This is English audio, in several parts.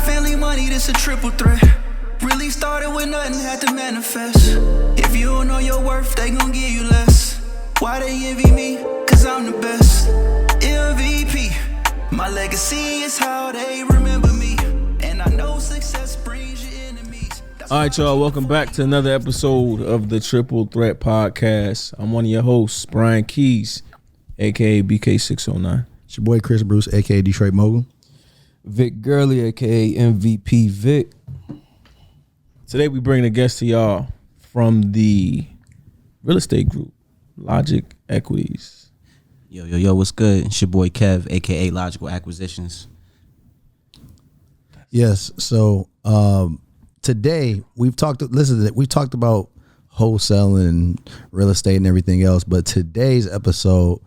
family money, this a triple threat. Really started with nothing, had to manifest. If you don't know your worth, they gon' give you less. Why they envy me? Cause I'm the best. MVP. My legacy is how they remember me. And I know success brings your enemies. All right, y'all, welcome back to another episode of the Triple Threat Podcast. I'm one of your hosts, Brian Keys, a.k.a. BK609. It's your boy Chris Bruce, a.k.a. Detroit Mogul. Vic Gurley, a.k.a. MVP Vic. Today we bring a guest to y'all from the real estate group, Logic Equities. Yo, what's good? It's your boy Kev, a.k.a. Logical Acquisitions. Yes, so today we've talked about wholesaling and real estate and everything else, but today's episode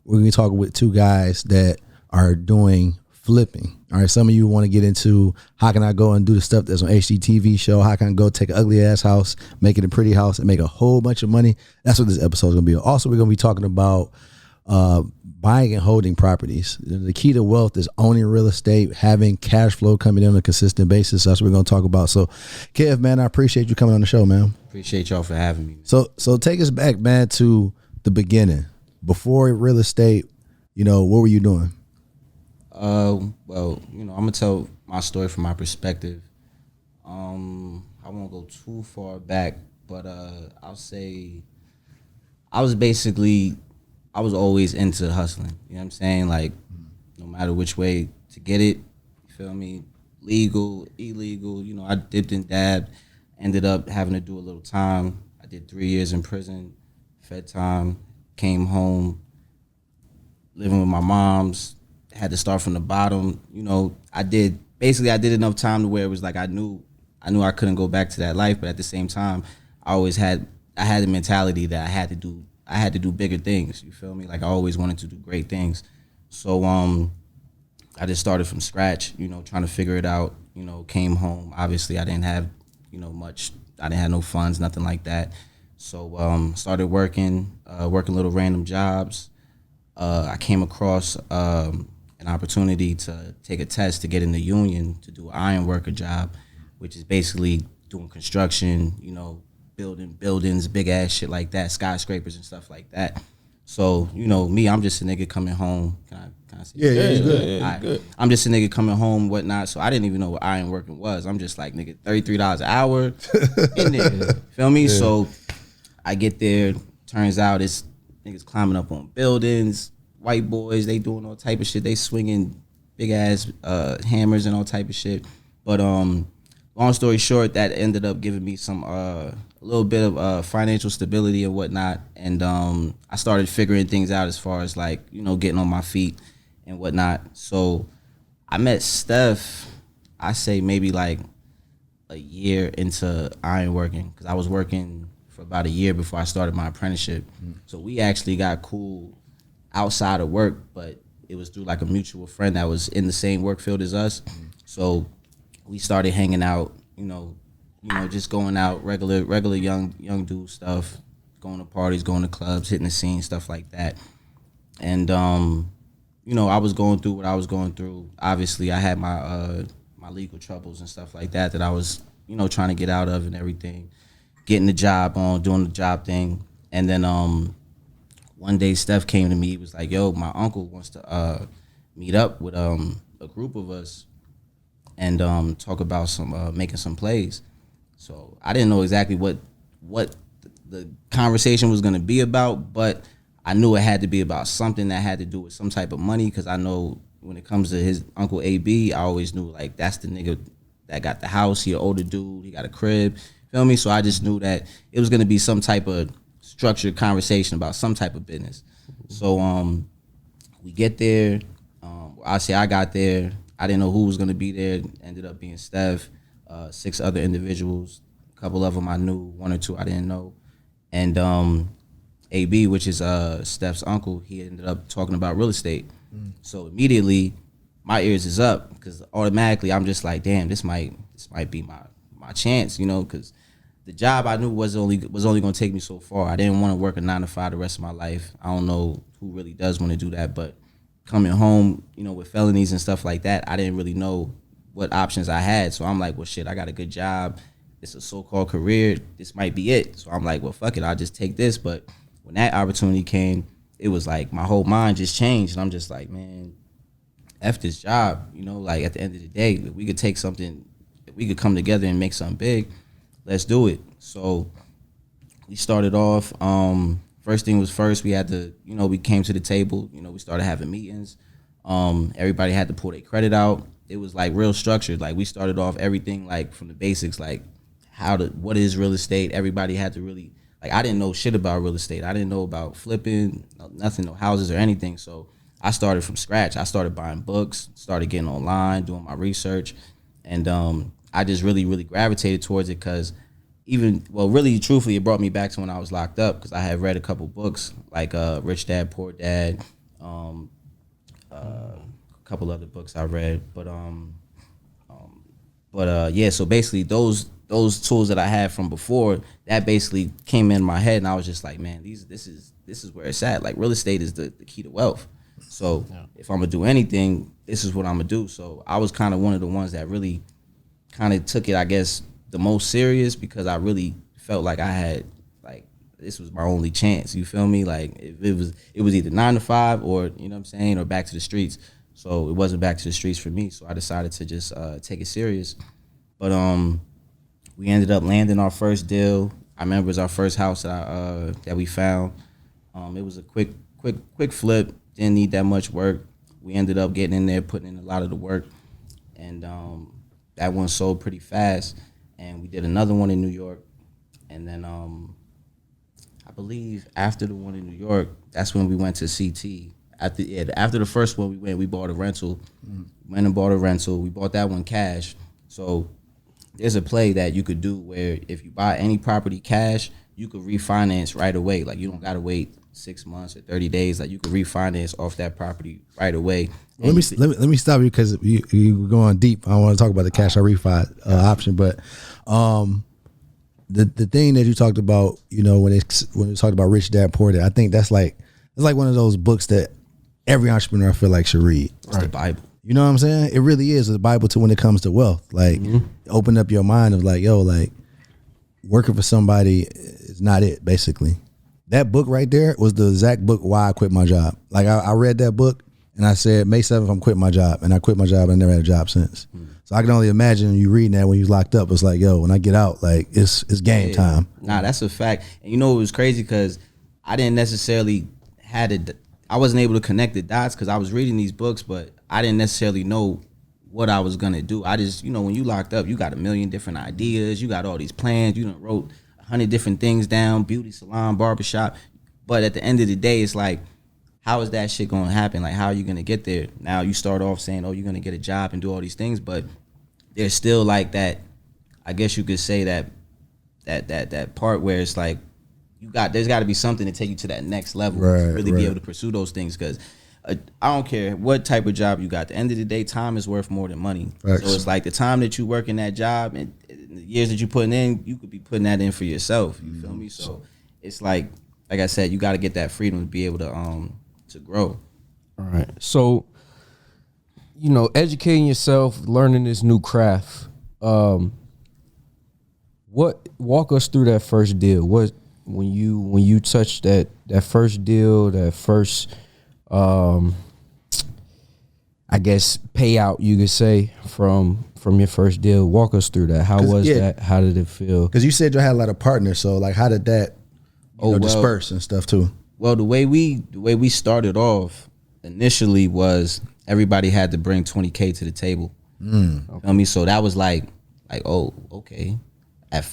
we're going to be talking with two guys that are doing flipping. All right, some of you want to get into how can I go and do the stuff that's on HGTV show, how can I go take an ugly ass house, make it a pretty house, and make a whole bunch of money. That's what this episode is going to be. Also, we're going to be talking about buying and holding properties. The key to wealth is owning real estate, having cash flow coming in on a consistent basis. That's what we're going to talk about. So, Kev, man, I appreciate you coming on the show, man. Appreciate y'all for having me. So take us back, man, to the beginning. Before real estate, what were you doing? Well, I'm gonna tell my story from my perspective. I won't go too far back, but I'll say I was always into hustling. You know what I'm saying? Like, no matter which way to get it, you feel me? Legal, illegal, I dipped and dabbed, ended up having to do a little time. I did 3 years in prison, fed time, came home, living with my moms, had to start from the bottom. I did enough time to where it was like I knew I couldn't go back to that life, but at the same time, I had the mentality that I had to do bigger things. You feel me? Like I always wanted to do great things. So I just started from scratch, trying to figure it out. Came home. Obviously, I didn't have, much. I didn't have no funds, nothing like that. So started working little random jobs. I came across an opportunity to take a test to get in the union to do an iron worker job, which is basically doing construction, building buildings, big ass shit like that, skyscrapers and stuff like that. So, me, I'm just a nigga coming home. Can I say Yeah, that? good. Right. Good. I'm just a nigga coming home, whatnot. So I didn't even know what iron working was. I'm just like, nigga, $33 an hour in there. Feel me? Yeah. So I get there, turns out it's niggas climbing up on buildings, white boys, they doing all type of shit. They swinging big ass hammers and all type of shit. But long story short, that ended up giving me some a little bit of financial stability and whatnot. And I started figuring things out as far as like, getting on my feet and whatnot. So I met Steph, I say maybe like a year into iron working, because I was working for about a year before I started my apprenticeship. So we actually got cool outside of work, but it was through like a mutual friend that was in the same work field as us. So we started hanging out, just going out, regular young dude stuff, going to parties, going to clubs, hitting the scene, stuff like that. And I was going through what I was going through. Obviously, I had my my legal troubles and stuff like that I was trying to get out of and everything, getting the job on, doing the job thing. And then one day Steph came to me, he was like, yo, my uncle wants to meet up with a group of us and talk about some making some plays. So I didn't know exactly what the conversation was gonna be about, but I knew it had to be about something that had to do with some type of money, because I know when it comes to his uncle AB, I always knew like that's the nigga that got the house, he an older dude, he got a crib, feel me? So I just knew that it was gonna be some type of structured conversation about some type of business. So we get there, I got there, I didn't know who was gonna be there, ended up being Steph, 6 other individuals, a couple of them I knew, 1 or 2 I didn't know. And AB, which is Steph's uncle, he ended up talking about real estate. So immediately my ears is up, because automatically I'm just like, damn, this might be my chance, because the job I knew was only going to take me so far. I didn't want to work a 9 to 5 the rest of my life. I don't know who really does want to do that, but coming home, with felonies and stuff like that, I didn't really know what options I had. So I'm like, well, shit, I got a good job. It's a so-called career. This might be it. So I'm like, well, fuck it. I'll just take this. But when that opportunity came, it was like my whole mind just changed. And I'm just like, man, F this job. You know, like at the end of the day, we could take something, we could come together and make something big. Let's do it. So we started off. First thing was first, we had to, you know, we came to the table. You know, we started having meetings. Everybody had to pull their credit out. It was like real structured. Like we started off everything like from the basics, like what is real estate. Everybody had to really, like, I didn't know shit about real estate. I didn't know about flipping, nothing, no houses or anything. So I started from scratch. I started buying books, started getting online, doing my research. And I just really, really gravitated towards it because really, truthfully, it brought me back to when I was locked up because I had read a couple books like Rich Dad, Poor Dad, a couple other books I read. Yeah, so basically those tools that I had from before, that basically came in my head, and I was just like, man, this is where it's at. Like real estate is the key to wealth. So if I'm gonna do anything, this is what I'm gonna do. So I was kind of one of the ones that really kind of took it, I guess, the most serious because I really felt like I had, like, this was my only chance. You feel me? Like it was either 9 to 5 or, you know what I'm saying, or back to the streets. So it wasn't back to the streets for me. So I decided to just take it serious. But we ended up landing our first deal. I remember it was our first house that we found. It was a quick flip. Didn't need that much work. We ended up getting in there, putting in a lot of the work, and that one sold pretty fast. And we did another one in New York, and then I believe after the one in New York, that's when we went to CT. After the first one we bought a rental. Went and bought a rental. We bought that one cash. So there's a play that you could do where if you buy any property cash, you could refinance right away. Like you don't gotta wait 6 months or 30 days. Like you could refinance off that property right away. Let me stop you because you going deep. I want to talk about the cash out refi option, but the thing that you talked about, you know, when we talked about Rich Dad Poor Dad, I think it's like one of those books that every entrepreneur I feel like should read. It's the Bible. You know what I'm saying? It really is the Bible to when it comes to wealth. Like open up your mind of like, yo, like working for somebody is not it. Basically, that book right there was the exact book why I quit my job. Like I read that book. And I said, May 7th, I'm quitting my job. And I quit my job. I never had a job since. So I can only imagine you reading that when you was locked up. It's like, yo, when I get out, like, it's game time. Nah, that's a fact. And you know, it was crazy because I didn't necessarily I wasn't able to connect the dots because I was reading these books, but I didn't necessarily know what I was going to do. I just, you know, when you locked up, you got a million different ideas. You got all these plans. You done wrote 100 different things down, beauty salon, barbershop. But at the end of the day, it's like, how is that shit going to happen? Like, how are you going to get there? Now you start off saying, oh, you're going to get a job and do all these things, but there's still like that, I guess you could say that part where it's like, there's got to be something to take you to that next level to really be able to pursue those things. Because I don't care what type of job you got. At the end of the day, time is worth more than money. Right. So it's like the time that you work in that job and the years that you're putting in, you could be putting that in for yourself. You feel me? So it's like I said, you got to get that freedom to be able to grow. All right. So, you know, educating yourself, learning this new craft. Walk us through that first deal. When you touched that first deal, that first I guess payout, you could say, from your first deal. Walk us through that. How was that? How did it feel? Because you said you had a lot of partners, so like how did that disperse and stuff too? Well, the way we started off initially was everybody had to bring 20K to the table. Okay. You feel me? So that was like, oh, okay.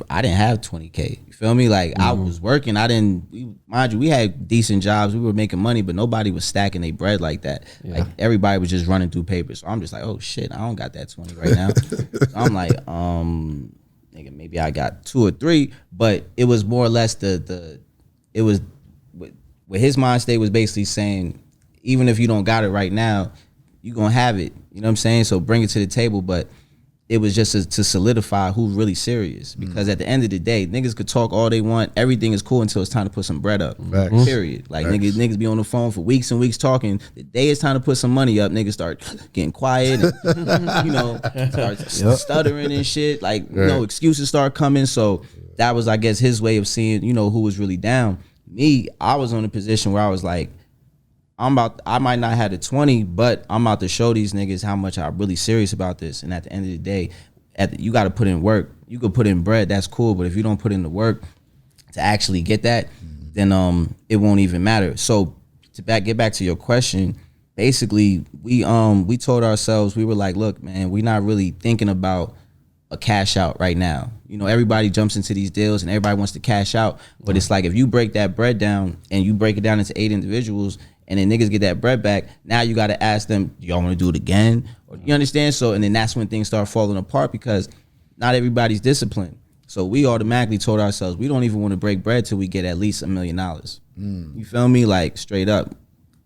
I didn't have 20K. You feel me? Like I was working. Mind you, we had decent jobs. We were making money, but nobody was stacking their bread like that. Yeah. Like everybody was just running through papers. So I'm just like, oh shit, I don't got that 20 right now. So I'm like, nigga, maybe I got 2 or 3, but it was more or less it was what his mind state was basically saying, even if you don't got it right now, you gonna have it. You know what I'm saying? So bring it to the table. But it was just to solidify who's really serious. Because at the end of the day, niggas could talk all they want. Everything is cool until it's time to put some bread up. Facts. Period. Like niggas be on the phone for weeks and weeks talking. The day it's time to put some money up, niggas start getting quiet and, you know, start stuttering and shit. Like, you know, excuses start coming. So that was, I guess, his way of seeing, you know, who was really down. Me, I was in a position where I was like, I might not have the 20, but I'm about to show these niggas how much I'm really serious about this. And at the end of the day, you got to put in work. You could put in bread, that's cool, but if you don't put in the work to actually get that, then it won't even matter. So to get back to your question, basically we told ourselves, we were like, look, man, we're not really thinking about a cash out right now. You know, everybody jumps into these deals and everybody wants to cash out, but it's like if you break that bread down and you break it down into 8 individuals, and then niggas get that bread back, now you got to ask them, do y'all want to do it again? Or, you understand? So, and then that's when things start falling apart because not everybody's disciplined. So we automatically told ourselves, we don't even want to break bread till we get at least $1 million. You feel me? Like, straight up.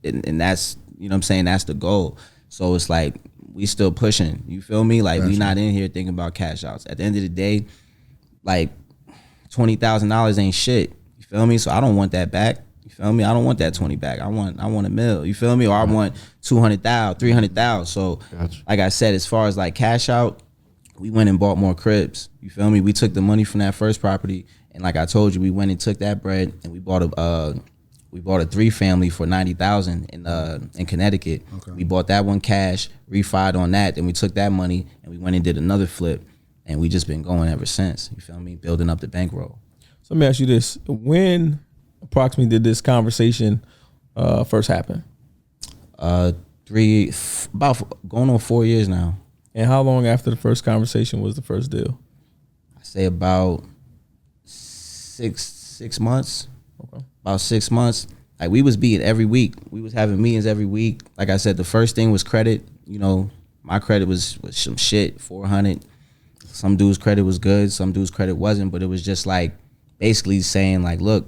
And that's, you know what I'm saying? That's the goal. So it's like, we still pushing. You feel me? Like, we not in here thinking about cash outs. At the end of the day, like, $20,000 ain't shit. You feel me? So I don't want that back. You feel me? I don't want that 20 back. I want $1 million. You feel me? Or I want 200,000, 300,000. So, like I said, as far as like cash out, we went and bought more cribs. You feel me? We took the money from that first property, and like I told you, we went and took that bread and we bought a 3-family for $90,000 in Connecticut. Okay. We bought that one cash, refied on that, then we took that money and we went and did another flip, and we just been going ever since. You feel me? Building up the bankroll. So let me ask you this: when approximately did this conversation first happen? About going on 4 years now. And how long after the first conversation was the first deal? I say about six months. Okay. About 6 months. Like, we was beating every week. We was having meetings every week. Like I said, the first thing was credit. You know, my credit was some shit, 400. Some dude's credit was good, some dude's credit wasn't, but it was just like basically saying like, look,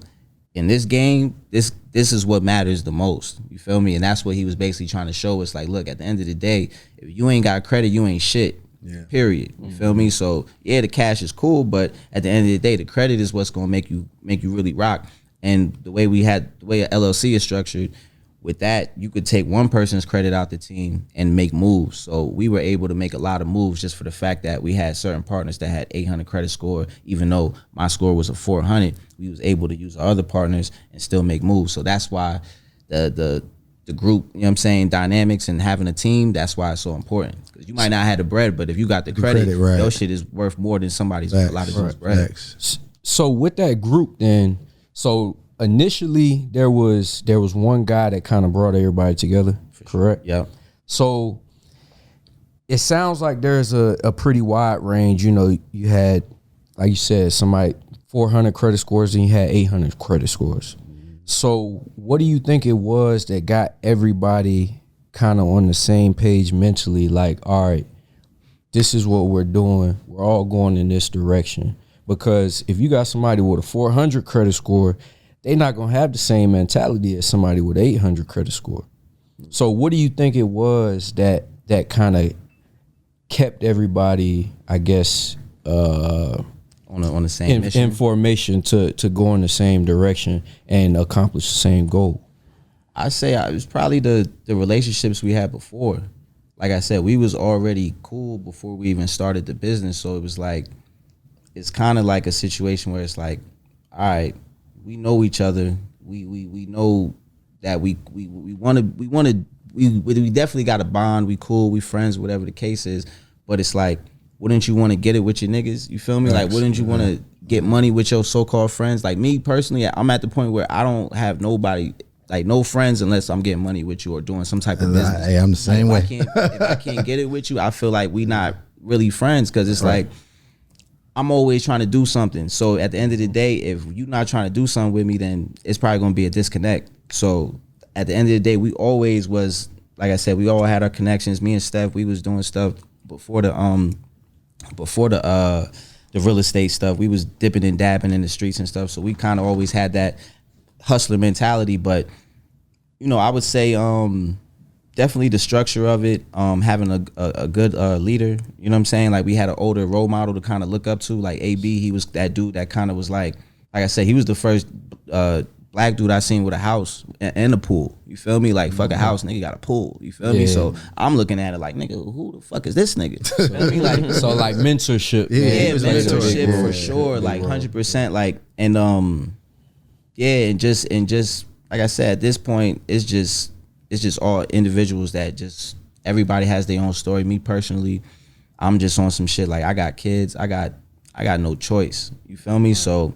in this game, this is what matters the most. You feel me? And that's what he was basically trying to show us. Like, look, at the end of the day, if you ain't got credit, you ain't shit. Yeah. Period. You feel me? So yeah, the cash is cool, but at the end of the day, the credit is what's gonna make you really rock. And the way a LLC is structured, with that, you could take one person's credit out the team and make moves. So we were able to make a lot of moves just for the fact that we had certain partners that had 800 credit score. Even though my score was a 400, we was able to use our other partners and still make moves. So that's why the group, you know what I'm saying, dynamics and having a team, that's why it's so important. Because you might not have the bread, but if you got the credit right, your shit is worth more than somebody's a lot of people's bread. So with that group then, so initially there was one guy that kind of brought everybody together, correct? Yep. So it sounds like there's a pretty wide range. You know, you had, like you said, somebody 400 credit scores and you had 800 credit scores. So what do you think it was that got everybody kind of on the same page mentally? Like, all right, this is what we're doing. We're all going in this direction. Because if you got somebody with a 400 credit score, they're not going to have the same mentality as somebody with 800 credit score. So what do you think it was that kind of kept everybody, I guess, on the same mission? Information to go in the same direction and accomplish the same goal? I say it was probably the relationships we had before. Like I said, we was already cool before we even started the business. So it was like, it's kind of like a situation where it's like, all right, we know each other. We know that we definitely got a bond. We cool. We friends. Whatever the case is. But it's like, wouldn't you want to get it with your niggas? You feel me? Like, wouldn't you want to get money with your so-called friends? Like me personally, I'm at the point where I don't have nobody, like no friends, unless I'm getting money with you or doing some type of business. Hey, I'm the same way. If I can't get it with you, I feel like we not really friends, because it's like, I'm always trying to do something. So at the end of the day, if you're not trying to do something with me, then it's probably gonna be a disconnect. So at the end of the day, we always was, like I said, we all had our connections. Me and Steph, we was doing stuff before the real estate stuff. We was dipping and dabbing in the streets and stuff. So we kind of always had that hustler mentality. But you know, I would say definitely the structure of it, having a good leader. You know what I'm saying? Like we had an older role model to kind of look up to. Like AB, he was that dude that kind of was like I said, he was the first black dude I seen with a house and a pool. You feel me? Like fuck a house, nigga got a pool. You feel me? So I'm looking at it like, nigga, who the fuck is this nigga? You feel me? Like, So like mentorship. yeah, mentorship for sure. Like 100%. Like and and just like I said, at this point, it's just all individuals that just everybody has their own story. Me personally, I'm just on some shit like I got kids, I got no choice. You feel me? So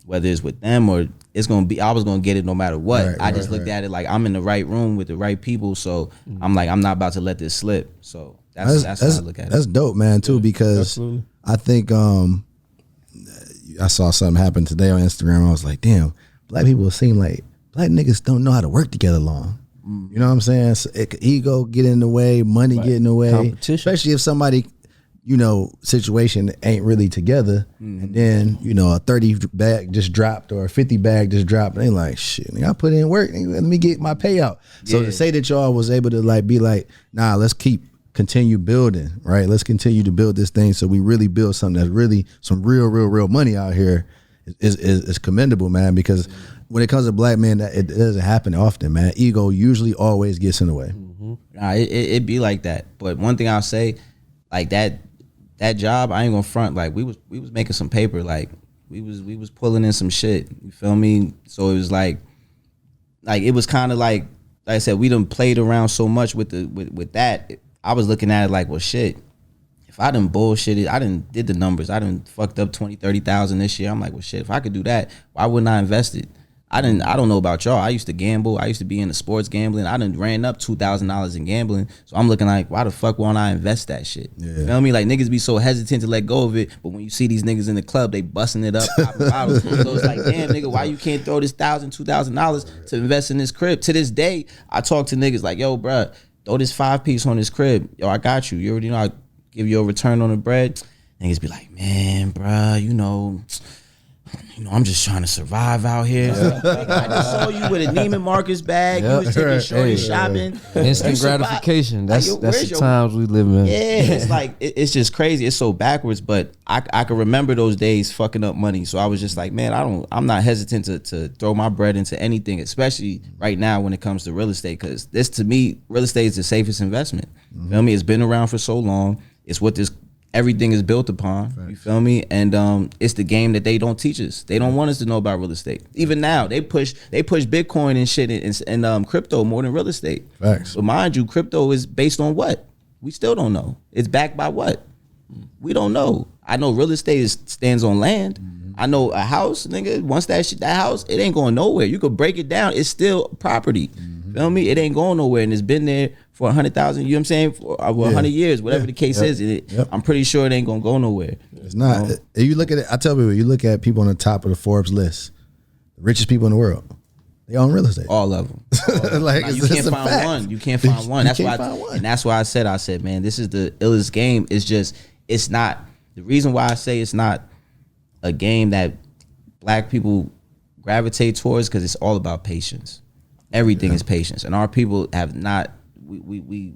whether it's with them or it's gonna be, I was gonna get it no matter what. I just looked at it like I'm in the right room with the right people. So I'm like, I'm not about to let this slip. So that's how I look at it. That's dope, man, too, because absolutely. I think I saw something happen today on Instagram. I was like, damn, black people seem like black niggas don't know how to work together long. You know what I'm saying? So ego get in the way, money get in the way. Competition. Especially if somebody, situation ain't really together. And then, a 30 bag just dropped or a 50 bag just dropped. And they like, shit, nigga, I put in work. Nigga, let me get my payout. So to say that y'all was able to like be like, nah, let's continue building, right? Let's continue to build this thing so we really build something that's really some real money out here is commendable, man, because when it comes to black men, it doesn't happen often, man. Ego usually always gets in the way. Nah, it be like that. But one thing I'll say, like that job, I ain't gonna front. Like we was making some paper. Like we was pulling in some shit. You feel me? So it was like it was kind of like I said, we done played around so much with that. I was looking at it like, well, shit. If I done bullshitted, I done did the numbers. I done fucked up 20, 30,000 this year. I'm like, well, shit. If I could do that, why wouldn't I invest it? I don't know about y'all. I used to gamble. I used to be in the sports gambling. I done ran up $2,000 in gambling. So I'm looking like, why the fuck won't I invest that shit? Yeah. You feel me? Like niggas be so hesitant to let go of it, but when you see these niggas in the club, they busting it up, popping bottles. So it's like, damn, nigga, why you can't throw this $1,000, $2,000 to invest in this crib? To this day, I talk to niggas like, yo, bruh, throw this 5-piece on this crib. Yo, I got you. You already know I give you a return on the bread. Niggas be like, man, bruh, I'm just trying to survive out here. I just saw you with a Neiman Marcus bag. You was taking shorty shopping. Instant gratification. That's the times we live in. Yeah, it's like it's just crazy. It's so backwards. But I can remember those days fucking up money. So I was just like, man, I'm not hesitant to throw my bread into anything, especially right now when it comes to real estate. Because this, to me, real estate is the safest investment. You feel me? It's been around for so long. It's what everything is built upon. Right. You feel me? And it's the game that they don't teach us. They don't want us to know about real estate. Even now, they push Bitcoin and shit and crypto more than real estate. Facts. But mind you, crypto is based on what? We still don't know. It's backed by what? We don't know. I know real estate stands on land. I know a house, nigga, once that house, it ain't going nowhere. You could break it down. It's still property. Feel me? It ain't going nowhere, and it's been there for 100,000. You know what I'm saying? For 100 years, whatever the case is. I'm pretty sure it ain't gonna go nowhere. It's not. If you look at it, I tell people, you look at people on the top of the Forbes list, the richest people in the world, they own real estate. All of them. Like, you can't find one. You can't find one. That's why. And that's why I said, man, this is the illest game. It's not. The reason why I say it's not a game that black people gravitate towards, because it's all about patience. Everything is patience, and our people have not. We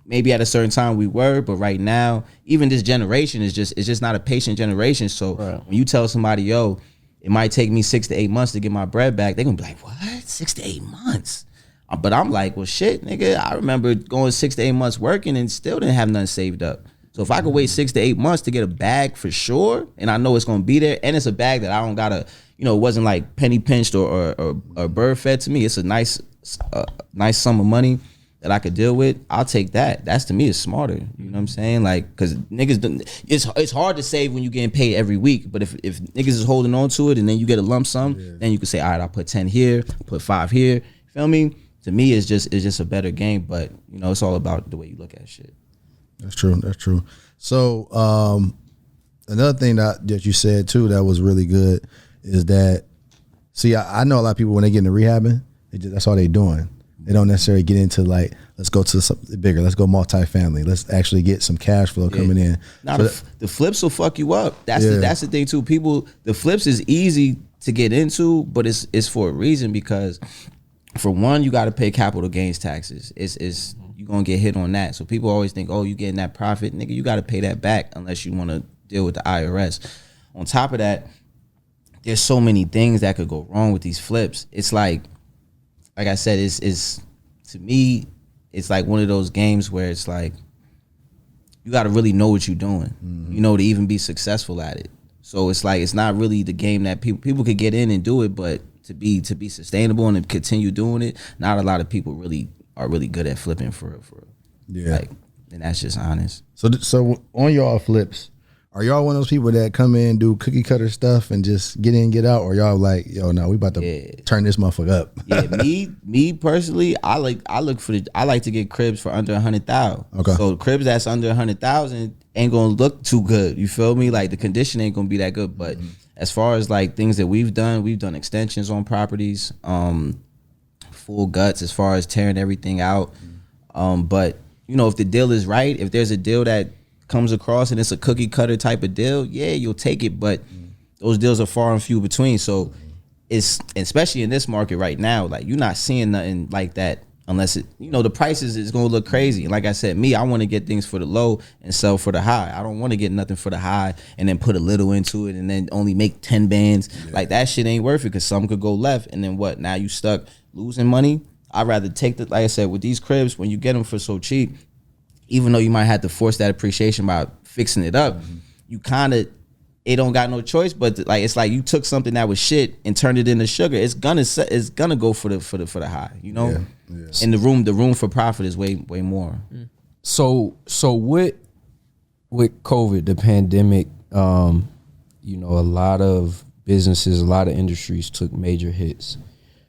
maybe at a certain time we were, but right now, even this generation it's just not a patient generation. So when you tell somebody, yo, it might take me 6 to 8 months to get my bread back, they're gonna be like, what? 6 to 8 months? But I'm like, well, shit, nigga. I remember going 6 to 8 months working and still didn't have nothing saved up. So if I could wait 6 to 8 months to get a bag for sure, and I know it's gonna be there, and it's a bag that I don't gotta, it wasn't like penny pinched or bird fed to me. It's a nice sum of money that I could deal with. I'll take that. That's, to me, is smarter. You know what I'm saying? Like, because niggas, it's hard to save when you getting paid every week. But if niggas is holding on to it and then you get a lump sum, then you can say, all right, I'll put 10 here, put 5 here. Feel me? To me, it's just a better game. But it's all about the way you look at shit. That's true. So another thing that you said too that was really good is that, see, I know a lot of people when they get into rehabbing, that's all they doing. They don't necessarily get into like, let's go to something bigger. Let's go multifamily. Let's actually get some cash flow coming in. Now the flips will fuck you up. That's the thing too. People, the flips is easy to get into, but it's for a reason, because for one, you got to pay capital gains taxes. you're gonna get hit on that. So people always think, oh, you getting that profit, nigga, you gotta pay that back unless you wanna deal with the IRS. On top of that, there's so many things that could go wrong with these flips. It's like I said, it's to me, it's like one of those games where it's like you got to really know what you're doing, you know, to even be successful at it. So it's like it's not really the game that people could get in and do it, but to be sustainable and to continue doing it, not a lot of people really are really good at flipping for real. Yeah, like, and that's just honest. So on y'all flips, are y'all one of those people that come in, do cookie cutter stuff and just get in, get out, or y'all like, yo, no, we about to turn this motherfucker up? Yeah, me personally, I like to get cribs for under 100,000. Okay. So cribs that's under 100,000 ain't gonna look too good. You feel me? Like the condition ain't gonna be that good. But as far as like things that we've done extensions on properties, full guts as far as tearing everything out. But you know, if the deal is right, if there's a deal that comes across and it's a cookie cutter type of deal, yeah, you'll take it, but those deals are far and few between. So it's, especially in this market right now, like you're not seeing nothing like that unless it, you know, the prices is gonna look crazy. Like I said, I want to get things for the low and sell for the high. I don't want to get nothing for the high and then put a little into it and then only make 10 bands. Like that shit ain't worth it, because some could go left and then what? Now you stuck losing money. I'd rather take the, like I said, with these cribs, when you get them for so cheap, even though you might have to force that appreciation by fixing it up, you kind of, it don't got no choice. But like it's like you took something that was shit and turned it into sugar. It's gonna go for the high, you know. Yeah. And the room for profit is way more. So with COVID, the pandemic, you know, a lot of businesses, a lot of industries took major hits.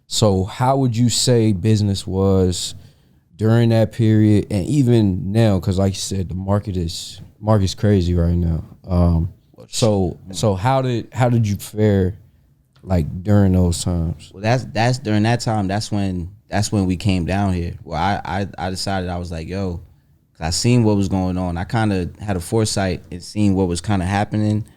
So how would you say business was during that period, and even now, because like you said, the market's crazy right now. So how did you fare like during those times? Well, that's during that time. That's when we came down here. Well, I decided, I was like, yo, 'cause I seen what was going on. I kind of had a foresight and seen what was kind of happening,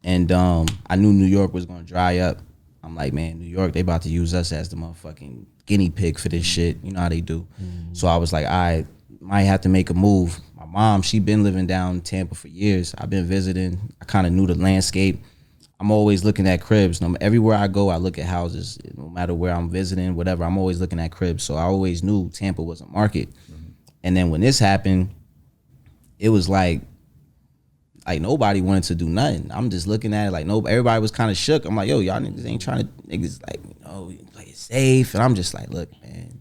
and I knew New York was gonna dry up. I'm like, man, New York, they about to use us as the motherfucking guinea pig for this shit. You know how they do. So I was like, I might have to make a move. My mom, she been living down in Tampa for years. I've been visiting. I kind of knew the landscape. I'm always looking at cribs. Everywhere I go, I look at houses. No matter where I'm visiting, whatever, I'm always looking at cribs. So I always knew Tampa was a market. And then when this happened, it was like nobody wanted to do nothing. I'm just looking at it like everybody was kind of shook. I'm like, yo, y'all niggas ain't trying to, niggas like, you know, play it safe. And I'm just like, look, man,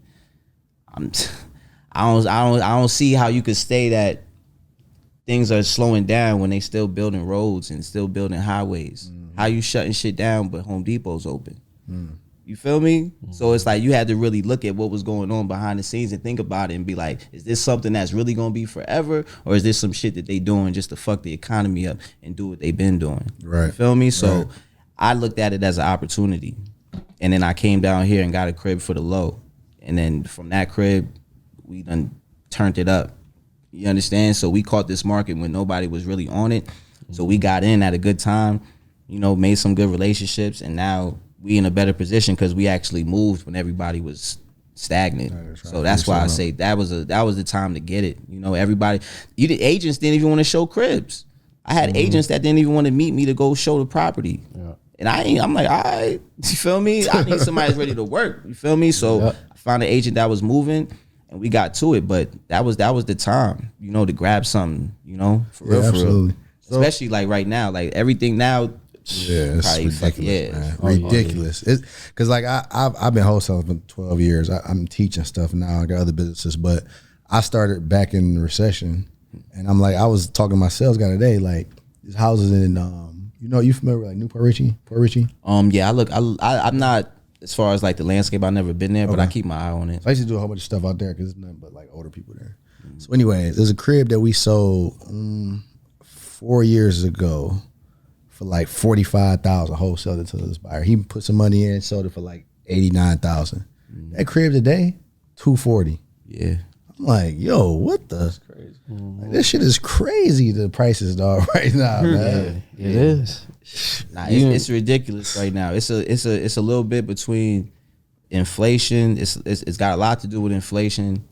I don't see how you could say that things are slowing down when they still building roads and still building highways. How you shutting shit down but Home Depot's open? You feel me? So it's like you had to really look at what was going on behind the scenes and think about it and be like, is this something that's really gonna be forever, or is this some shit that they doing just to fuck the economy up and do what they've been doing? Right. You feel me? So right. I looked at it as an opportunity, and then I came down here and got a crib for the low, and then from that crib, we done turned it up. You understand? So we caught this market when nobody was really on it. So we got in at a good time, you know, made some good relationships, and now we in a better position because we actually moved when everybody was stagnant. Right, so that's why I say that was the time to get it. You know, everybody, the agents didn't even want to show cribs. I had agents that didn't even want to meet me to go show the property. Yeah. And I'm like, all right, you feel me? I need somebody that's ready to work. You feel me? So I found an agent that was moving, and we got to it. But that was the time, you know, to grab something, you know, for real, absolutely. Especially like right now, like everything now. Yeah, it's ridiculous, man. Ridiculous. It's because like I've been wholesaling for 12 years. I'm teaching stuff now. I got other businesses, but I started back in the recession, and I'm like, I was talking to my sales guy today, like these houses in you know, you familiar with like New Port Richey? Yeah, I'm not, as far as like the landscape, I've never been there, but I keep my eye on it. So I used to do a whole bunch of stuff out there because it's nothing but like older people there. So anyways, there's a crib that we sold 4 years ago for like $45,000, wholesaled it to this buyer. He put some money in, sold it for like $89,000. That crib today, $240,000. Yeah. I'm like, yo, what the? That's crazy. Like, this shit is crazy. The prices, dog, right now, man. Yeah, it is. Nah, it's ridiculous right now. It's a little bit between inflation. It's got a lot to do with inflation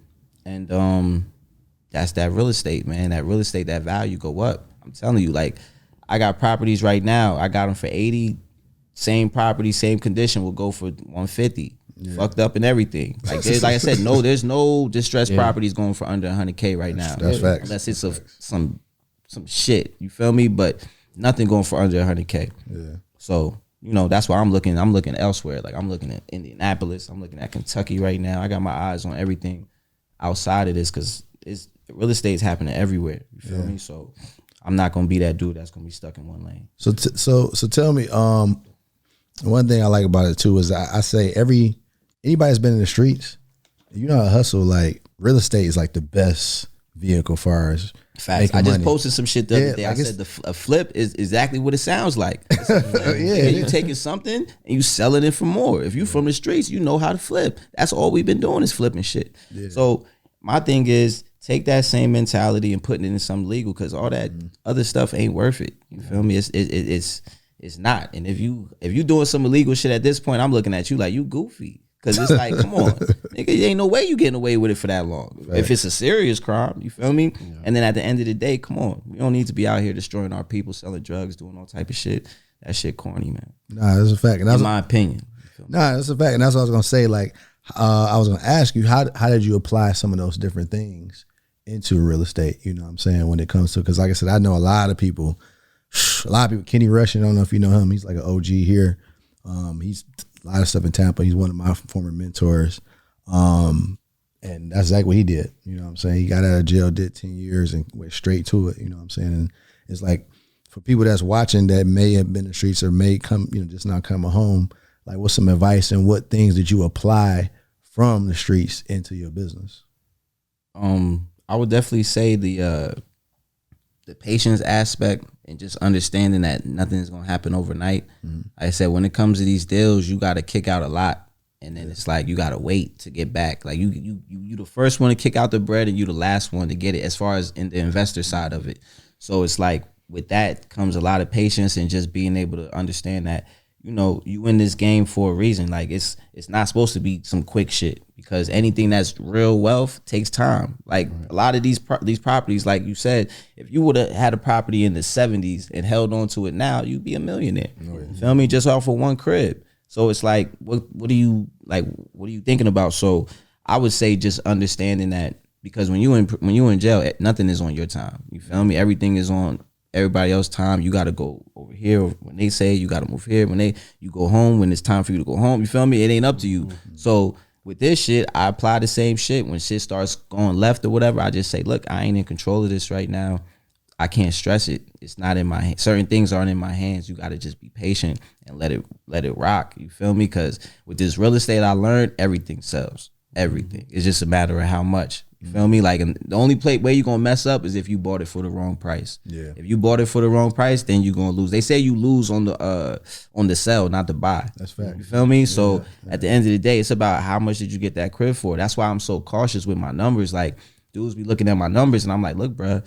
And that's that real estate, man. That real estate, that value go up. I'm telling you, like, I got properties right now. I got them for 80. Same property, same condition will go for 150. Fucked up and everything. Like I said, there's no distressed properties going for under 100K right now. That's facts. Unless it's some shit. You feel me? But nothing going for under 100K. Yeah. So, that's why I'm looking elsewhere. Like, I'm looking at Indianapolis. I'm looking at Kentucky right now. I got my eyes on everything outside of this because real estate's happening everywhere. You feel me? So I'm not gonna be that dude that's gonna be stuck in one lane. So tell me, one thing I like about it too is I say anybody that's been in the streets, you know how to hustle. Like, real estate is like the best vehicle far as facts. I just posted some shit the other day. I said a flip is exactly what it sounds like. You taking something and you selling it for more. If you from the streets, you know how to flip. That's all we've been doing is flipping shit. Yeah. So my thing is, take that same mentality and put it in something legal, because all that other stuff ain't worth it. You feel me? It's not. And if you doing some illegal shit at this point, I'm looking at you like you goofy. Because it's like, come on, nigga, there ain't no way you getting away with it for that long. Right. If it's a serious crime, you feel me? Yeah. And then at the end of the day, come on, we don't need to be out here destroying our people, selling drugs, doing all type of shit. That shit corny, man. Nah, that's a fact. And in my opinion. Nah, that's a fact. And that's what I was gonna say. Like, I was gonna ask you, how did you apply some of those different things into real estate? You know what I'm saying? When it comes to, because like I said, I know a lot of people. Kenny Rush, I don't know if you know him. He's like an OG here. He's a lot of stuff in Tampa. He's one of my former mentors. And that's exactly what he did. You know what I'm saying? He got out of jail, did 10 years and went straight to it. You know what I'm saying? And it's like, for people that's watching that may have been in the streets or may come, just not coming home, like, what's some advice and what things did you apply from the streets into your business? I would definitely say the patience aspect and just understanding that nothing is gonna happen overnight. Like I said, when it comes to these deals, you gotta kick out a lot, and then it's like you gotta wait to get back. Like you the first one to kick out the bread, and you the last one to get it, as far as in the investor side of it. So it's like, with that comes a lot of patience and just being able to understand that, you in this game for a reason. Like, it's not supposed to be some quick shit, because anything that's real wealth takes time. Like, a lot of these properties, like you said, if you would have had a property in the 70s and held on to it now, you'd be a millionaire. You feel me? Just off of one crib. So it's like, what are you thinking about? So I would say just understanding that, because when you in jail, nothing is on your time. You feel me? Everything is on everybody else's time. You got to go over here when they say you got to move here. You go home when it's time for you to go home. You feel me? It ain't up to you. So with this shit, I apply the same shit. When shit starts going left or whatever, I just say, look, I ain't in control of this right now. I can't stress it. It's not in my hands. Certain things aren't in my hands. You got to just be patient and let it rock. You feel me? Because with this real estate, I learned everything sells. Everything. It's just a matter of how much. You feel me? Like, the only way you're gonna mess up is if you bought it for the wrong price. Yeah. If you bought it for the wrong price, then you're gonna lose. They say you lose on the sell, not the buy. That's fact. You feel me? So at the end of the day, it's about how much did you get that crib for. That's why I'm so cautious with my numbers. Like, dudes be looking at my numbers and I'm like, look, bro,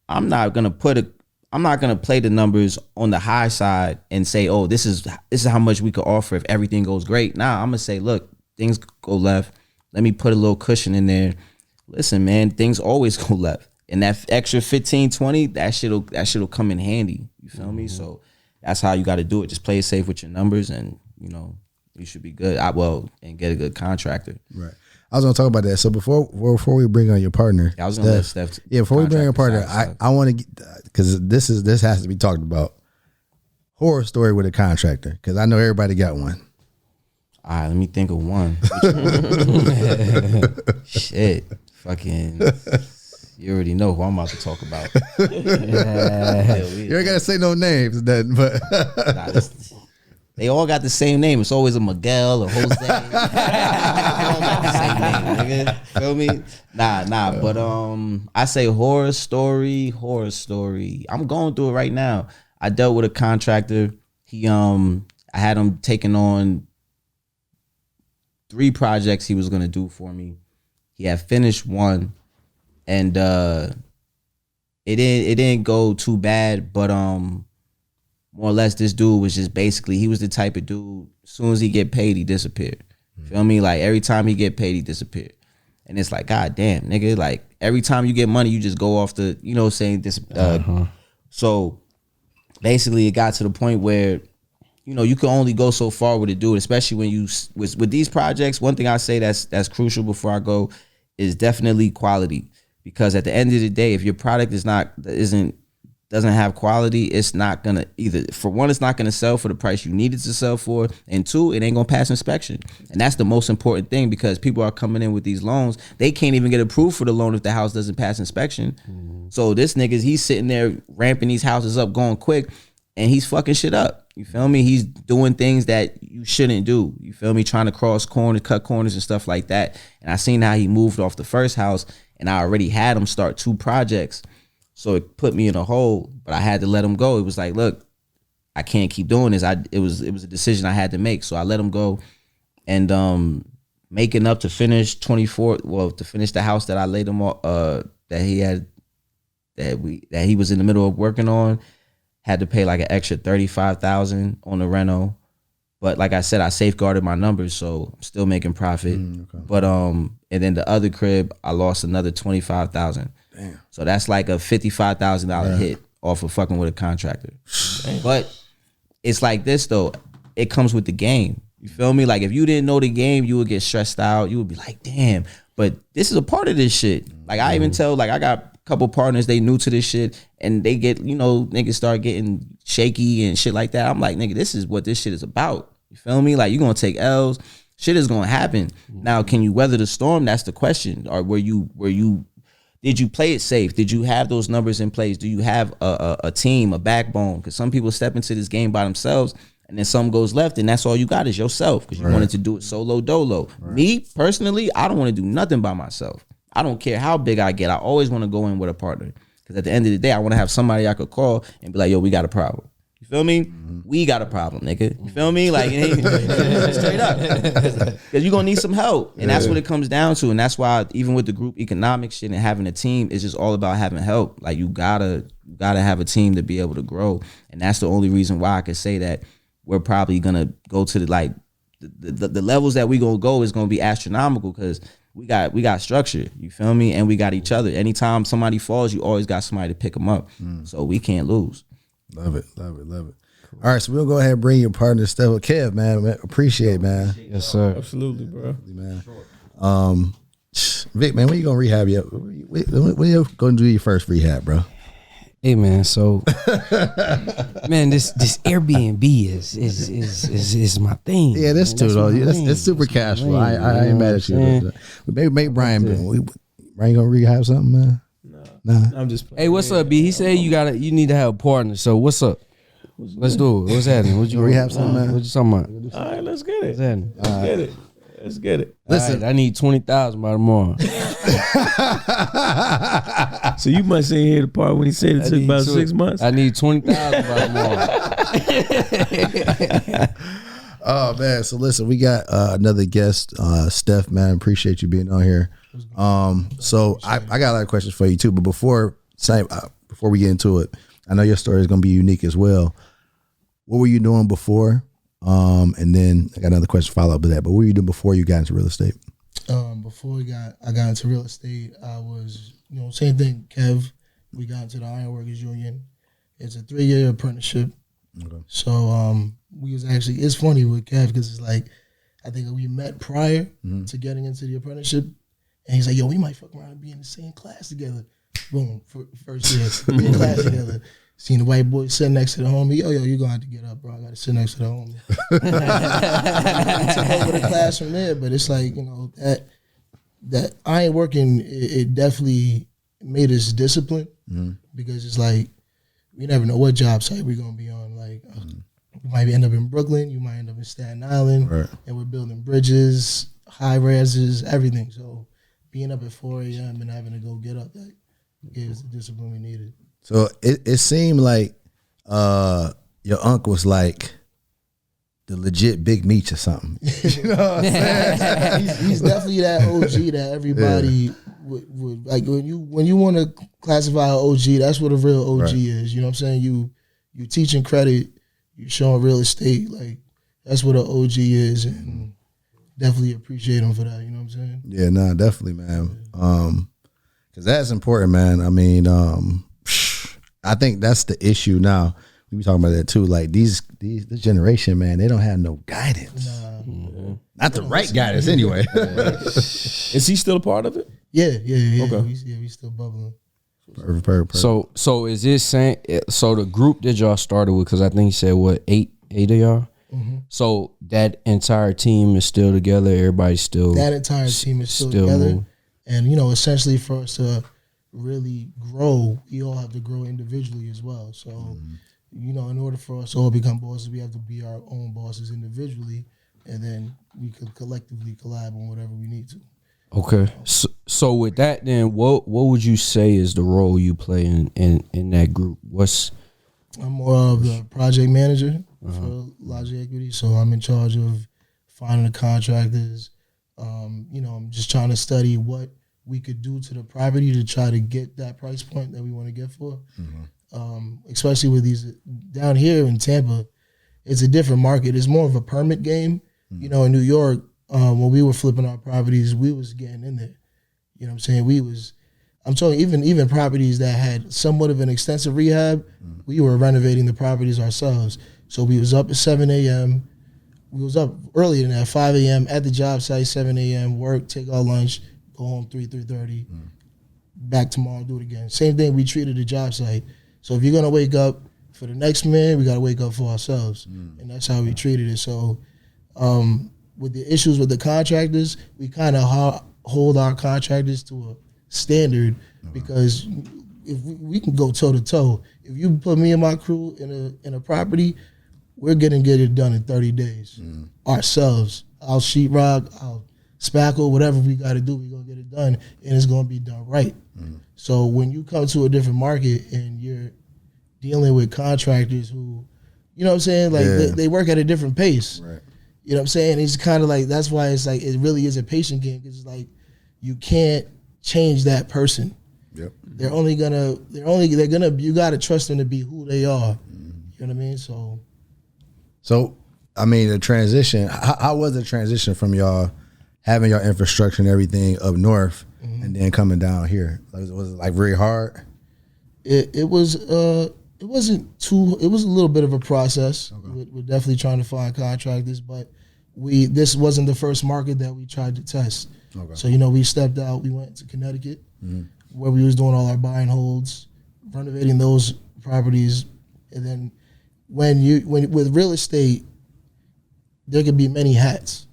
I'm not gonna play the numbers on the high side and say, oh, this is how much we could offer if everything goes great. Nah, I'm gonna say, look, things go left. Let me put a little cushion in there. Listen, man, things always go left. And that extra 15, 20, that shit'll come in handy. You feel me? So that's how you got to do it. Just play it safe with your numbers, and you should be good. And get a good contractor. Right. I was gonna talk about that. So before we bring on your partner, I was gonna let Steph. Yeah, before we bring on your partner, I want to get, because this has to be talked about. Horror story with a contractor, because I know everybody got one. All right, let me think of one. Shit. Fucking, you already know who I'm about to talk about. You ain't gotta say no names, then, but they all got the same name. It's always a Miguel or Jose. They all got the same name, nigga. Feel me? Nah. But I say horror story. I'm going through it right now. I dealt with a contractor. I had him taking on 3 projects he was gonna do for me. He had finished one, and it didn't go too bad, but more or less this dude was just basically, he was the type of dude, as soon as he get paid, he disappeared. Feel me? Like, every time he get paid, he disappeared. And it's like, God damn, nigga, like every time you get money, you just go off the, you know, saying this. So basically it got to the point where, you know, you can only go so far with a dude, especially when you, with these projects. One thing I say that's crucial before I go is definitely quality. Because at the end of the day, if your product doesn't have quality, it's not gonna either. For one, it's not gonna sell for the price you need it to sell for, and two, it ain't gonna pass inspection. And that's the most important thing, because people are coming in with these loans, they can't even get approved for the loan if the house doesn't pass inspection. So this nigga's, he's sitting there ramping these houses up, going quick, and he's fucking shit up. You feel me? He's doing things that you shouldn't do. You feel me? Trying to cross corners, cut corners and stuff like that. And I seen how he moved off the first house, and I already had him start 2 projects. So it put me in a hole, but I had to let him go. It was like, look, I can't keep doing this. It was a decision I had to make. So I let him go, and making up to finish to finish the house that I laid him on, that he was in the middle of working on, had to pay like an extra $35,000 on the reno. But like I said, I safeguarded my numbers, so I'm still making profit. Okay. But and then the other crib, I lost another $25,000. Damn. So that's like a $55,000 hit off of fucking with a contractor. Damn. But it's like this though, it comes with the game. You feel me? Like if you didn't know the game, you would get stressed out. You would be like, damn. But this is a part of this shit. Like I even tell, like I got a couple partners, they new to this shit, and they get, you know, niggas start getting shaky and shit like that. I'm like, nigga, this is what this shit is about. You feel me? Like, you're gonna take L's, shit is gonna happen. Now, can you weather the storm? That's the question. Or did you play it safe? Did you have those numbers in place? Do you have a team, a backbone? Because some people step into this game by themselves, and then something goes left, and that's all you got is yourself, because you wanted to do it solo dolo. Me, personally, I don't want to do nothing by myself. I don't care how big I get. I always want to go in with a partner, because at the end of the day, I want to have somebody I could call and be like, yo, we got a problem. You feel me? We got a problem, nigga. You feel me? Like, straight up. Because you're going to need some help. And that's what it comes down to. And that's why even with the group economic shit and having a team, it's just all about having help. Like, you gotta have a team to be able to grow. And that's the only reason why I could say that we're probably going to go to the levels that we going to go is going to be astronomical, because we got structure, you feel me? And we got each other. Anytime somebody falls, you always got somebody to pick them up. So we can't lose. Love it. Cool. All right, so we'll go ahead and bring your partner, Stephan. Kev, man, appreciate it, man. Yes, sir. Absolutely, bro. Man. Vic, man, when you gonna rehab you? When you gonna do your first rehab, bro? Hey, man. So, man, this Airbnb is my thing. Yeah, that's too though. That's super cash flow. I ain't mad at you. Maybe Brian gonna rehab something, man. Nah. I'm just playing. Hey, what's up, B? He said you need to have a partner. So what's up? Let's do it. What's happening? What you rehab something, man? What you talking about? All right, let's get it. What's happening? Let's get it. Listen, I need 20,000 by tomorrow. So you must ain't hear the part when he said it took about 6 months. I need 20,000 by tomorrow. Oh man, so listen, we got another guest, Steph. Man, appreciate you being on here. So I got a lot of questions for you too, but before we get into it, I know your story is going to be unique as well. What were you doing before? And then I got another question follow up to that. But what were you doing before you got into real estate? Before I got into real estate, I was, same thing, Kev. We got into the Ironworkers Union. It's a 3-year apprenticeship. Okay. So we was actually, it's funny with Kev because it's like, I think we met prior to getting into the apprenticeship. And he's like, yo, we might fuck around and be in the same class together. Boom, first year, we in class together. Seen the white boy sitting next to the homie. Yo, you're going to have to get up, bro. I got to sit next to the homie. I took over the class from there, but it's like, that I ain't working, it definitely made us disciplined because it's like, we never know what job site we're going to be on. Like, you might end up in Brooklyn, you might end up in Staten Island, right. And we're building bridges, high rises, everything. So being up at 4 a.m. and having to go get up, that gave us the discipline we needed. So it seemed like your uncle was like the legit Big Meech or something. You know what I'm saying? he's definitely that OG that everybody would like. When you want to classify an OG, that's what a real OG is. You know what I'm saying? You teaching credit, you showing real estate. Like, that's what an OG is. And definitely appreciate them for that. You know what I'm saying? Yeah, no, definitely, man. Because that's important, man. I mean, I think that's the issue now. We be talking about that too. Like this generation, man, they don't have no guidance. Not the right guidance, anyway. Is he still a part of it? Yeah. Okay. We still bubbling. Perfect. So is this saying? So the group that y'all started with, because I think you said what, eight of y'all. So that entire team is still together. Everybody's still That entire team is still together. moving. And essentially for us to really grow, we all have to grow individually as well. So in order for us to all become bosses, we have to be our own bosses individually, and then we could collectively collab on whatever we need to. Okay. So with that, then what would you say is the role you play in that group? I'm more of the project manager for Logic Equity, so I'm in charge of finding the contractors. I'm just trying to study what we could do to the property to try to get that price point that we want to get for. Especially with these down here in Tampa, it's a different market. It's more of a permit game. In New York, when we were flipping our properties, we was getting in there. You know what I'm saying? I'm telling you, even properties that had somewhat of an extensive rehab, we were renovating the properties ourselves. So we was up at 7 a.m. We was up earlier than that, 5 a.m. at the job site, 7 a.m., work, take our lunch, go home 3:30, back tomorrow, do it again. Same thing, we treated the job site. So if you're going to wake up for the next man, we got to wake up for ourselves. And that's how we treated it. So with the issues with the contractors, we kind of hold our contractors to a standard because if we can go toe to toe. If you put me and my crew in a property, we're gonna get it done in 30 days ourselves. I'll sheetrock, I'll spackle, whatever we got to do, we're gonna get it done, and it's gonna be done right. So when you come to a different market and you're dealing with contractors who, you know what I'm saying, like they work at a different pace. Right. You know what I'm saying? It's kind of like, that's why it's like, it really is a patient game, because it's like you can't change that person. Yep. They're gonna you gotta trust them to be who they are. You know what I mean? So I mean, the transition, how was the transition from y'all having your infrastructure and everything up north and then coming down here? Was it like very hard? It wasn't too, it was a little bit of a process. Okay. We're definitely trying to find contractors, but this wasn't the first market that we tried to test. Okay. So, we stepped out, we went to Connecticut, where we was doing all our buy and holds, renovating those properties. And then when with real estate, there could be many hats.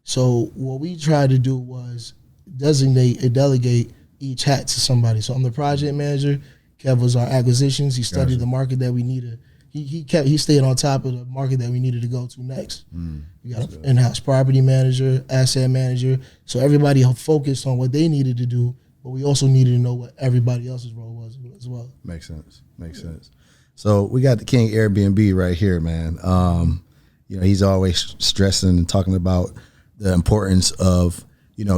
So what we tried to do was designate and delegate each hat to somebody. So I'm the project manager. Kev was our acquisitions. He studied the market that we needed. He stayed on top of the market that we needed to go to next. We got an in-house property manager, asset manager. So everybody focused on what they needed to do, but we also needed to know what everybody else's role was as well. Makes sense. So we got the King Airbnb right here, man. He's always stressing and talking about the importance of,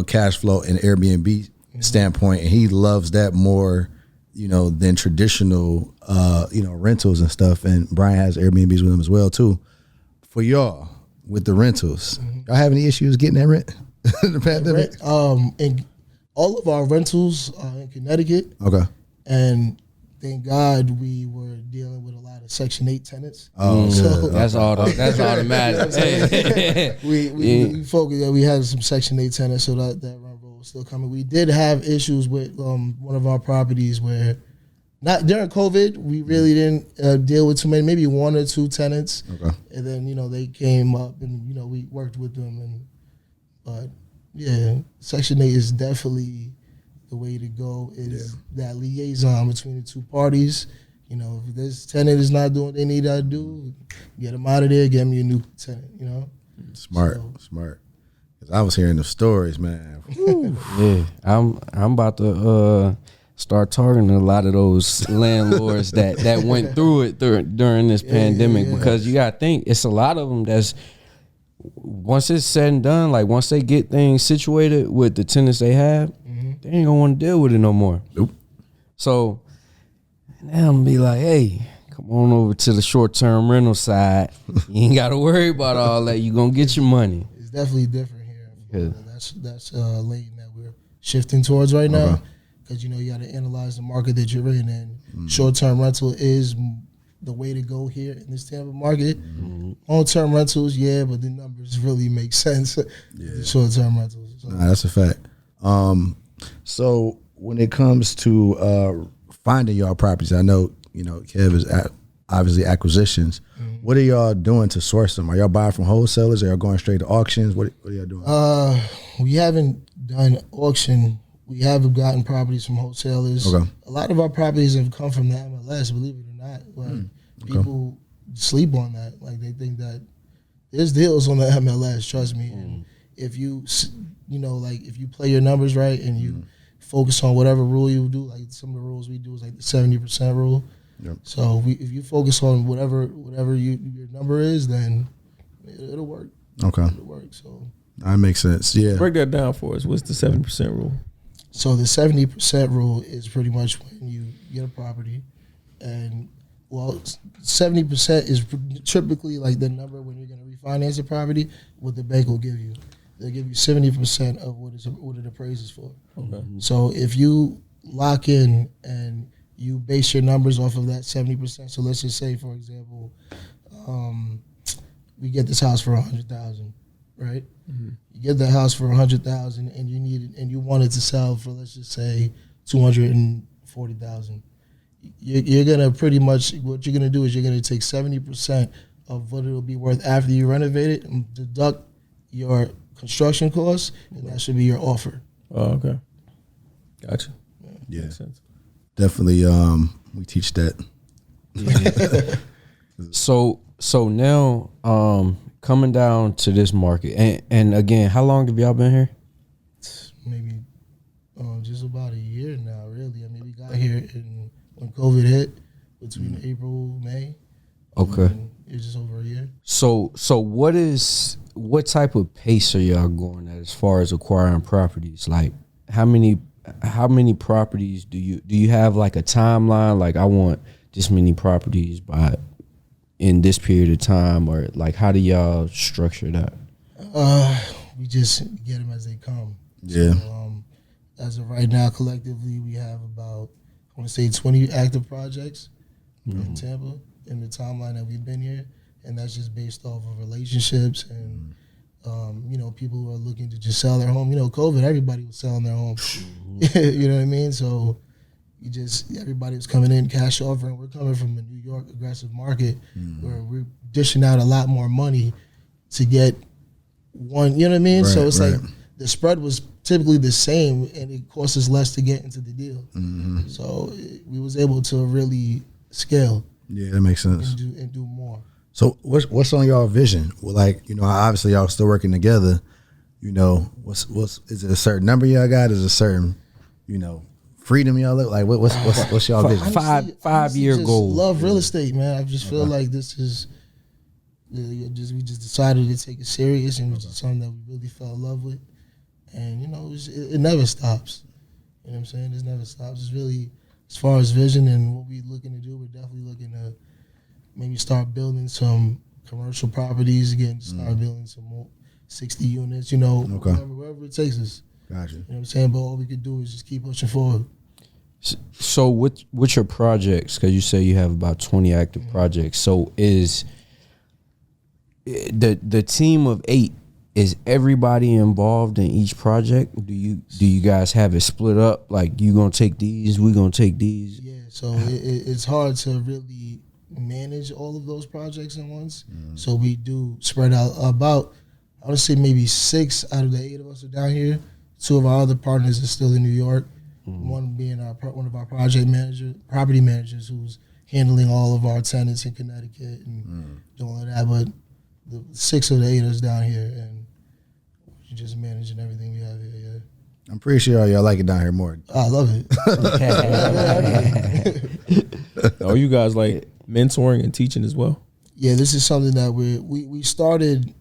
cash flow and Airbnb standpoint, and he loves that more, than traditional, rentals and stuff. And Brian has Airbnbs with him as well too. For y'all, with the rentals, y'all have any issues getting that rent in the pandemic? And all of our rentals are in Connecticut. Okay. And thank God we were dealing with a lot of Section 8 tenants. Oh, so that's automatic. we focused that we had some Section 8 tenants, so that rent roll was still coming. We did have issues with one of our properties where, not during COVID, we really didn't deal with too many, maybe one or two tenants. Okay. And then, they came up and, we worked with them. But yeah, Section 8 is definitely the way to go, is that liaison between the two parties. If this tenant is not doing what they need to do, get them out of there, get me a new tenant, Smart. Because I was hearing the stories, man. Yeah, I'm about to start targeting a lot of those landlords that went through it during this pandemic, because you got to think, it's a lot of them that's, once it's said and done, like once they get things situated with the tenants they have, they ain't gonna want to deal with it no more. Nope. So now I'm gonna be like, hey, come on over to the short-term rental side. You ain't gotta worry about all that. You gonna get your money. It's definitely different here. 'Cause- That's a lane that we're shifting towards right now, because you got to analyze the market that you're in, and short-term rental is the way to go here in this Tampa market. Long-term rentals, but the numbers really make sense. Short-term rentals. So. Nah, that's a fact. So when it comes to finding y'all properties, I know Kev is obviously acquisitions. What are y'all doing to source them? Are y'all buying from wholesalers? Are y'all going straight to auctions? What are y'all doing? We haven't done auction. We have gotten properties from wholesalers. Okay. A lot of our properties have come from the MLS, believe it or not. Like people sleep on that. Like they think that there's deals on the MLS. Trust me. And if you if you play your numbers right and you focus on whatever rule you do, like some of the rules we do is like the 70% rule. Yep. So if you focus on whatever your number is, then it'll work. Okay, It'll work. So that makes sense. Yeah. Break that down for us. What's the 70% rule? So the 70% rule is pretty much when you get a property, and 70% is typically like the number when you're going to refinance a property. What the bank will give you, they'll give you 70% of what it appraises for. Okay. So if you lock in and you base your numbers off of that 70%. So let's just say, for example, we get this house for $100,000, right? You get the house for $100,000, and you want it to sell for, let's just say, $240,000. You're gonna pretty much, what you're gonna do is you're gonna take 70% of what it'll be worth after you renovate it and deduct your construction costs, and that should be your offer. Oh, okay. Gotcha. Yeah. Makes sense. Definitely. We teach that. So now, coming down to this market, and again, how long have y'all been here? Maybe just about a year now, really. I mean, we got here when COVID hit, between April, May. Okay. It's just over a year. So what type of pace are y'all going at as far as acquiring properties? Like how many properties do you have, like a timeline? Like I want this many properties by in this period of time, or like how do y'all structure that? We just get them as they come. Yeah. So, as of right now, collectively, we have about, I want to say 20 active projects in Tampa in the timeline that we've been here, and that's just based off of relationships and people who are looking to just sell their home. COVID, everybody was selling their home. You know what I mean? So everybody was coming in cash offer, and we're coming from a New York aggressive market where we're dishing out a lot more money to get one. You know what I mean? Right, so it's right. like the spread was typically the same, and it cost us less to get into the deal. So we was able to really scale. Yeah, that makes sense. And do more. So what's on y'all vision? Well, like, obviously y'all still working together. What's is it a certain number y'all got? Is it a certain, freedom y'all look like? What's y'all vision? Five-year just goal. Love real estate, man. I just feel like this is we just decided to take it serious, and it's just something that we really fell in love with. And it never stops. You know what I'm saying? It never stops. It's really, as far as vision and what we're looking to do, we're definitely looking to maybe start building some commercial properties again, start building some more 60 units, wherever it takes us. Gotcha. You know what I'm saying? But all we could do is just keep pushing forward. So with your projects, because you say you have about 20 active projects, so is the team of 8, is everybody involved in each project? Do you guys have it split up? Like, you gonna take these, we gonna take these? Yeah, so it's hard to really manage all of those projects at once. So we do spread out about, I would say maybe 6 out of the 8 of us are down here. 2 of our other partners are still in New York. One being one of our property managers, who's handling all of our tenants in Connecticut and doing all of that. But the 6 of the 8 is down here, and we're just managing everything we have here. Yeah. I'm pretty sure y'all like it down here more. I love it. Are you guys like mentoring and teaching as well? Yeah, this is something that we started.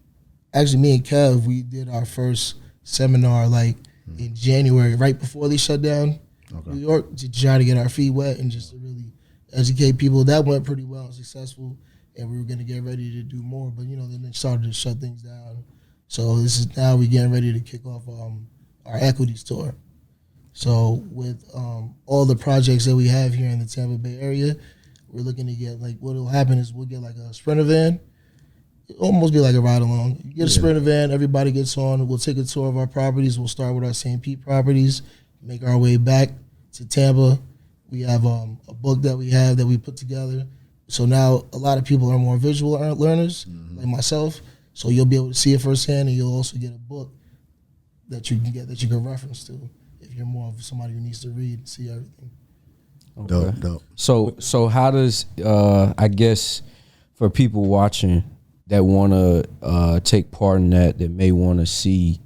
Actually, me and Kev, we did our first seminar like in January, right before they shut down New York, to try to get our feet wet and just to really educate people. That went pretty well and successful, and we were going to get ready to do more. But then they started to shut things down. So this is now we getting ready to kick off our equities tour. So with all the projects that we have here in the Tampa Bay area, we're looking to get like what will happen is we'll get like a Sprinter van. It'll almost be like a ride along. You get a Sprinter van, everybody gets on. We'll take a tour of our properties. We'll start with our St. Pete properties, make our way back to Tampa. We have a book that we put together. So now a lot of people are more visual learners, like myself. So you'll be able to see it firsthand, and you'll also get a book that you can get that you can reference to if you're more of somebody who needs to read and see everything. Okay. Dope. So how does I guess for people watching that want to take part in that may want to see,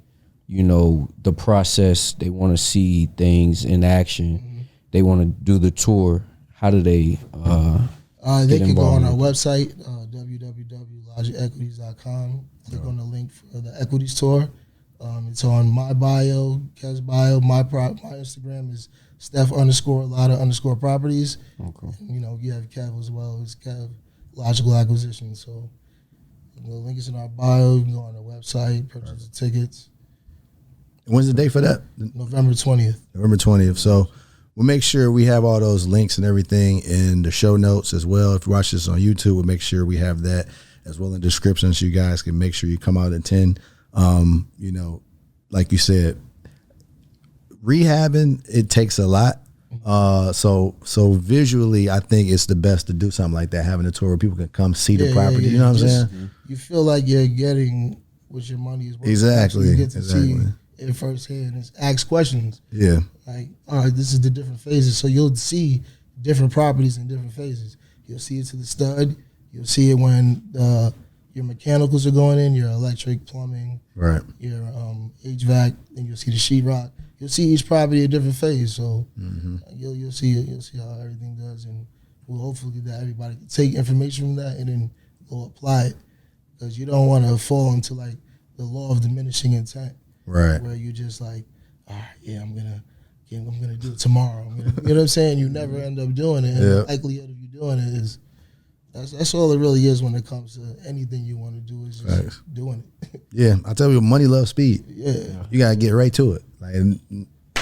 you know, the process, they want to see things in action, they want to do the tour, how do they they can go on our with website, www.logicequities.com. Click on the link for the equities tour. It's on my bio, Kev's bio. My Instagram is Steph_Lotta_properties. Okay. You know, you have Kev as well. It's Kev Logical Acquisition. So the link is in our bio. You can go on the website, purchase the tickets. When's the date for that? November 20th. November 20th. So we'll make sure we have all those links and everything in the show notes as well. If you watch this on YouTube, we'll make sure we have that as well in the description so you guys can make sure you come out and attend. You know, like you said, rehabbing, it takes a lot. So visually, I think it's the best to do something like that, having a tour where people can come see the property. You know what I'm saying? You feel like you're getting what your money is worth. Exactly. You get to see it firsthand and ask questions. Yeah. Like, all right, this is the different phases. So you'll see different properties in different phases. You'll see it to the stud. You'll see it when your mechanicals are going in, your electric, plumbing, Right. your HVAC, and you'll see the sheetrock. You'll see each property at different phase. So you'll see it. You'll see how everything does, and we'll hopefully that everybody can take information from that and then go apply it, because you don't want to fall into like the law of diminishing intent, Right. where you just like, all right, yeah, I'm gonna do it tomorrow. You know what I'm saying? You never end up doing it, and the likelihood of you doing it is. That's all it really is when it comes to anything you want to do, is just doing it. Yeah. I tell you, money loves speed. Yeah. You got to get right to it. Like,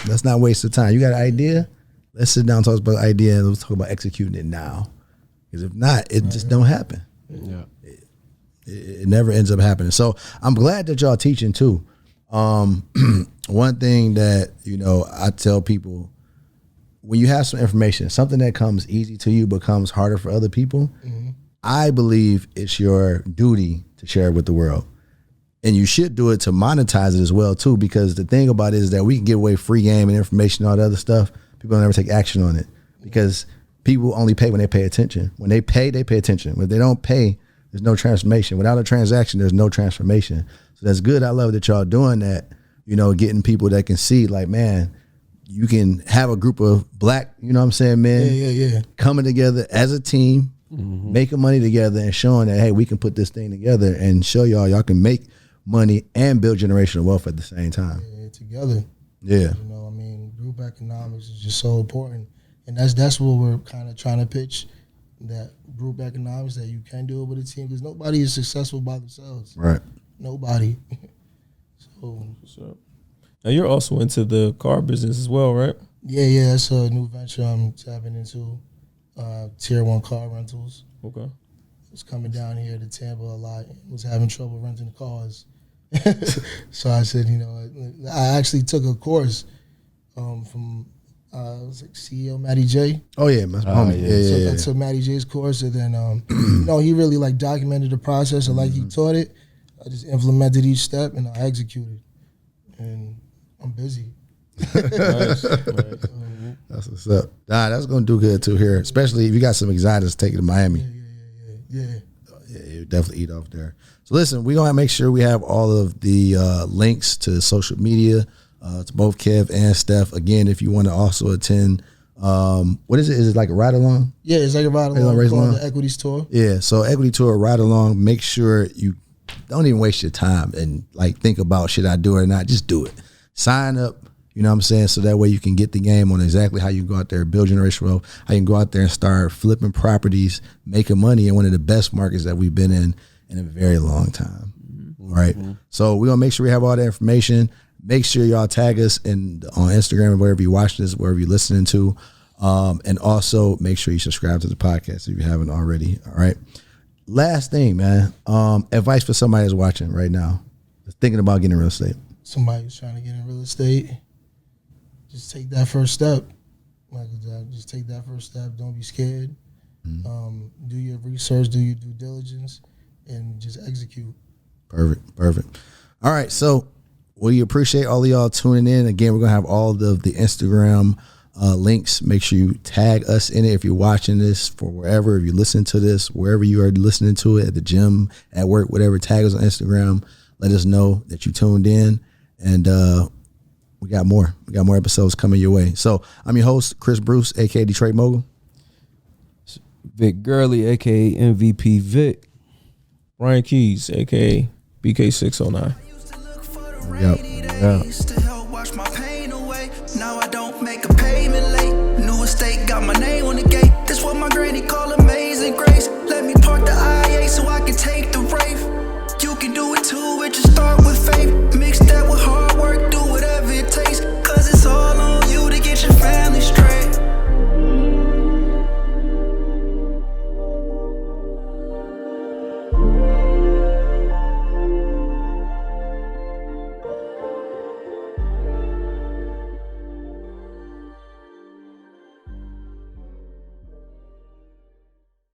let's not waste the time. You got an idea? Let's sit down and talk about the idea, and let's talk about executing it now. Because if not, it just don't happen. Yeah. It never ends up happening. So I'm glad that y'all teaching too. One thing that, you know, I tell people, when you have some information, something that comes easy to you becomes harder for other people. I believe it's your duty to share it with the world. And you should do it to monetize it as well too, because the thing about it is that we can give away free game and information and all the other stuff. People don't ever take action on it, because people only pay when they pay attention. When they pay attention. When they don't pay, there's no transformation. Without a transaction, there's no transformation. So that's good. I love that y'all doing that, you know, getting people that can see, like, man, you can have a group of black, you know what I'm saying, men, Yeah. coming together as a team, making money together, and showing that, hey, we can put this thing together and show y'all can make money and build generational wealth at the same time. Yeah, together. Yeah. You know, I mean, group economics is just so important. And that's what we're kind of trying to pitch, that group economics, that you can do it with a team, because nobody is successful by themselves. Right. Nobody. So, Now you're also into the car business as well, right? yeah, that's a new venture I'm tapping into, tier 1 car rentals. Okay. Was coming down here to Tampa a lot, was having trouble renting cars. So I said, you know, I actually took a course from it was like CEO Matty J. Oh yeah, my homie. Yeah. I took Matty J's course, and then you know, he really like documented the process, and like he taught it. I just implemented each step and I executed, and I'm busy. Nice. That's what's up. Nah, that's gonna do good too here, especially if you got some exotics take it to Miami. Yeah. Yeah, you definitely eat off there. So listen, we're gonna make sure we have all of the links to social media, to both Kev and Steph. Again, if you want to also attend, what is it? Is it like a ride along? Yeah, it's like a ride along called the Equities Tour. Yeah, so Equity Tour, ride along. Make sure you don't even waste your time and like think about, should I do it or not? Just do it. Sign up. You know what I'm saying? So that way you can get the game on exactly how you go out there, build generational wealth, how you can go out there and start flipping properties, making money in one of the best markets that we've been in a very long time. All right. So we're gonna make sure we have all that information. Make sure y'all tag us on Instagram and wherever you watch this, wherever you're listening to. And also make sure you subscribe to the podcast if you haven't already. All right. Last thing, man. Advice for somebody that's watching right now, thinking about getting real estate. Somebody who's trying to get in real estate, just take that first step. Just take that first step. Don't be scared. Do your research, do your due diligence, and just execute. Perfect. All right, so we appreciate all of y'all tuning in. Again, we're gonna have all of the Instagram links. Make sure you tag us in it if you're watching this for wherever, if you listen to this, wherever you are listening to it, at the gym, at work, whatever. Tag us on Instagram. Let us know that you tuned in, and we got more. We got more episodes coming your way. So I'm your host, Chris Bruce, aka Detroit Mogul. Vic Gurley, aka MVP Vic. Brian Keys, aka BK609. Yep.